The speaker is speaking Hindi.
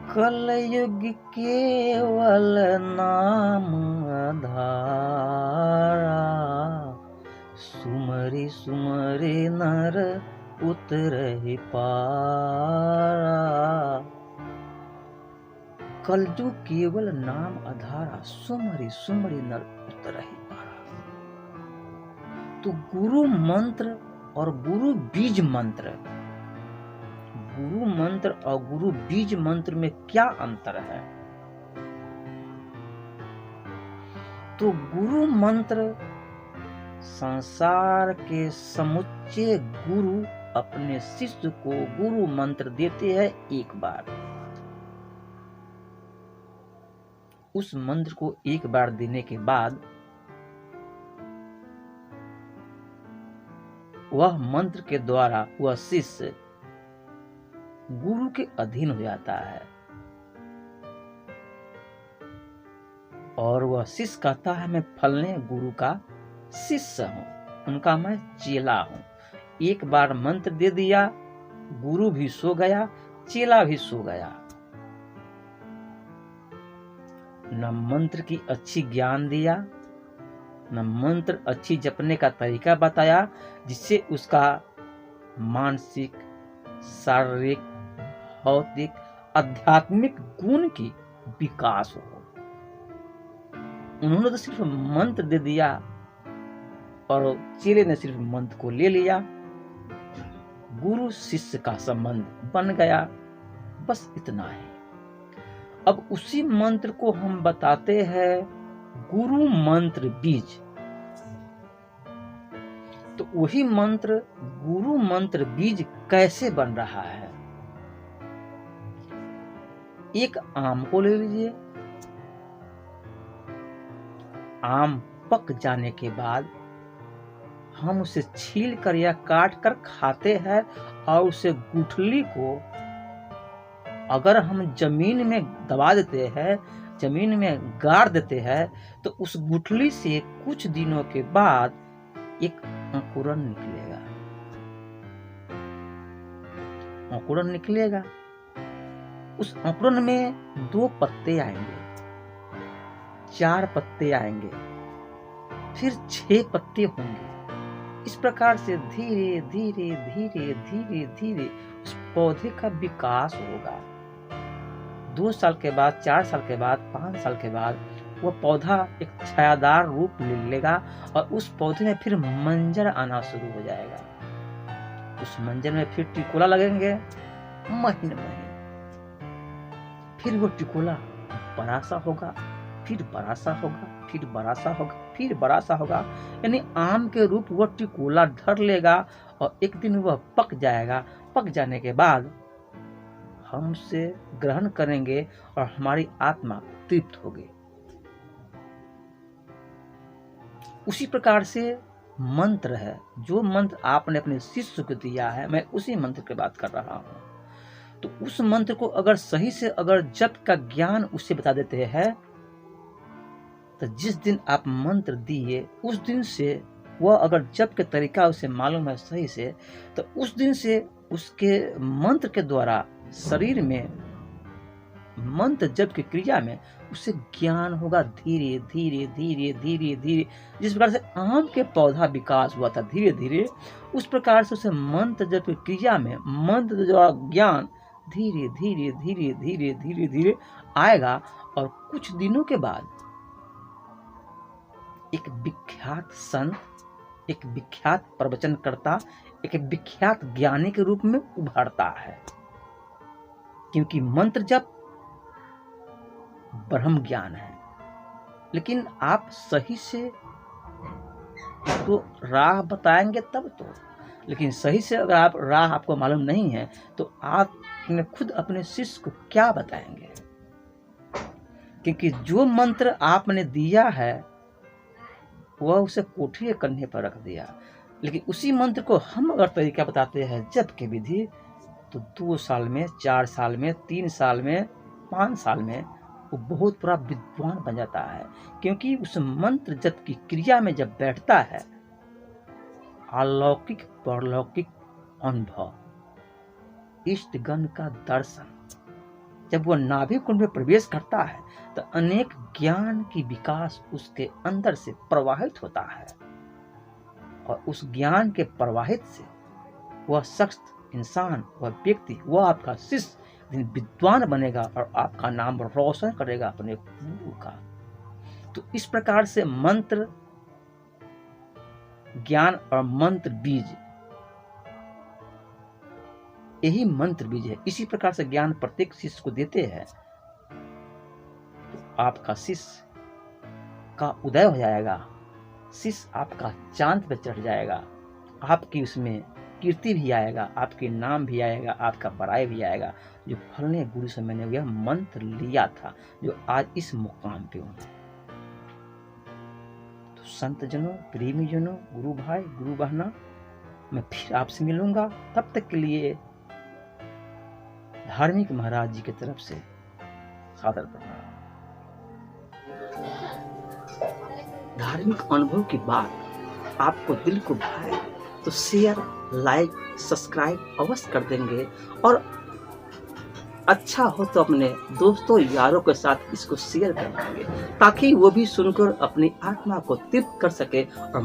कलयुग केवल नाम आधारा, सुमरि सुमरि नर उतरहि पारा। कलयुग केवल नाम आधारा, सुमरि सुमरि नर उतरहि पारा। तो गुरु मंत्र और गुरु बीज मंत्र, गुरु मंत्र और गुरु बीज मंत्र में क्या अंतर है? तो गुरु मंत्र संसार के समुच्चय गुरु अपने शिष्य को गुरु मंत्र देते हैं एक बार। उस मंत्र को एक बार देने के बाद वह मंत्र के द्वारा वह शिष्य गुरु के अधीन हो जाता है और वह शिष्य कहता है मैं फलने गुरु का शिष्य हूं, उनका मैं चेला हूं। एक बार मंत्र दे दिया, गुरु भी सो गया, चेला भी सो गया। न मंत्र की अच्छी ज्ञान दिया, न मंत्र अच्छी जपने का तरीका बताया जिससे उसका मानसिक, शारीरिक, भौतिक, आध्यात्मिक गुण की विकास हो। उन्होंने तो सिर्फ मंत्र दे दिया और चेले ने सिर्फ मंत्र को ले लिया। गुरु शिष्य का संबंध बन गया, बस इतना है। अब उसी मंत्र को हम बताते हैं गुरु मंत्र बीज। तो वही मंत्र गुरु मंत्र बीज कैसे बन रहा है? एक आम को ले लीजिए। आम पक जाने के बाद हम उसे छील कर या काट कर खाते हैं और उसे गुठली को अगर हम जमीन में दबा देते हैं, जमीन में गाड़ देते हैं, तो उस गुठली से कुछ दिनों के बाद एक अंकुरन निकलेगा। अंकुरन निकलेगा, उस अंकुरन में 2 पत्ते आएंगे, 4 पत्ते आएंगे, फिर 6 पत्ते होंगे। इस प्रकार से धीरे धीरे धीरे धीरे धीरे उस पौधे का विकास होगा। 2 साल के बाद, 4 साल के बाद, 5 साल के बाद वह पौधा एक छायादार रूप ले लेगा और उस पौधे में फिर मंजर आना शुरू हो जाएगा। उस मंजर में फिर टिकोला लगेंगे महीने महीने। फिर वो टिकोला बड़ा सा होगा, फिर बड़ा सा होगा, फिर बड़ा सा होगा, फिर बड़ा सा होगा। यानी आम के रूप वह टिकोला धर लेगा और एक दिन वह पक जाएगा। पक जाने के बाद हम उसे ग्रहण करेंगे और हमारी आत्मा तृप्त होगी। उसी प्रकार से मंत्र है, जो मंत्र आपने अपने शिष्य को दिया है, मैं उसी मंत्र की बात कर रहा हूं। तो उस मंत्र को अगर सही से अगर जप का ज्ञान उसे बता देते हैं, तो जिस दिन आप मंत्र दिए उस दिन से वह अगर जप के तरीका उसे मालूम है सही से, तो उस दिन से उसके मंत्र के द्वारा शरीर में मंत्र जप की क्रिया में उसे ज्ञान होगा। धीरे धीरे धीरे धीरे धीरे जिस प्रकार से आम के पौधा विकास हुआ था धीरे धीरे, उस प्रकार से उसे मंत्र जप की क्रिया में मंत्र द्वारा ज्ञान धीरे धीरे धीरे धीरे धीरे धीरे आएगा। और कुछ दिनों के बाद एक विख्यात संत, एक विख्यात प्रवचनकर्ता, एक विख्यात ज्ञानी के रूप में उभरता है। क्योंकि मंत्र जप ब्रह्म ज्ञान है, लेकिन आप सही से तो राह बताएंगे तब तो। लेकिन सही से अगर आप राह आपको मालूम नहीं है तो आप खुद अपने शिष्य को क्या बताएंगे? क्योंकि जो मंत्र आपने दिया है वह उसे कोठी के कंधे पर रख दिया, लेकिन उसी मंत्र को हम अगर तरीका बताते हैं जप की विधि, तो 2 साल में, 4 साल में, 3 साल में, 5 साल में वो बहुत बड़ा विद्वान बन जाता है। क्योंकि उस मंत्र जप की क्रिया में जब बैठता है, अलौकिक परलौकिक अनुभव, इष्टगण का दर्शन, जब वह नाभि कुंड में प्रवेश करता है तो अनेक ज्ञान की विकास उसके अंदर से प्रवाहित होता है, और उस ज्ञान के प्रवाहित से वह शख्स, इंसान, वह व्यक्ति, वह आपका शिष्य विद्वान बनेगा और आपका नाम रोशन करेगा अपने गुरु का। तो इस प्रकार से मंत्र ज्ञान और मंत्र बीज, यही मंत्र बीज है। इसी प्रकार से ज्ञान प्रत्येक शिष्य को देते हैं तो आपका शिष्य का उदय हो जाएगा, शिष्य आपका चांद पे चढ़ जाएगा, आपकी उसमें कीर्ति भी आएगा, आपके नाम भी आएगा, आपका बड़ाई भी आएगा। जो फलने गुरु से मैंने यह मंत्र लिया था, जो आज इस मुकाम पे हूं। तो संत जनों, प्रेमी जनों, गुरु भाई, गुरु बहना, मैं फिर आपसे मिलूंगा। तब तक के लिए धार्मिक महाराज जी की तरफ से सादर प्रणाम। धार्मिक अनुभव की बात आपको दिल को भाए तो शेयर, लाइक, सब्सक्राइब अवश्य कर देंगे, और अच्छा हो तो अपने दोस्तों यारों के साथ इसको शेयर कर देंगे, ताकि वो भी सुनकर अपनी आत्मा को तृप्त कर सके और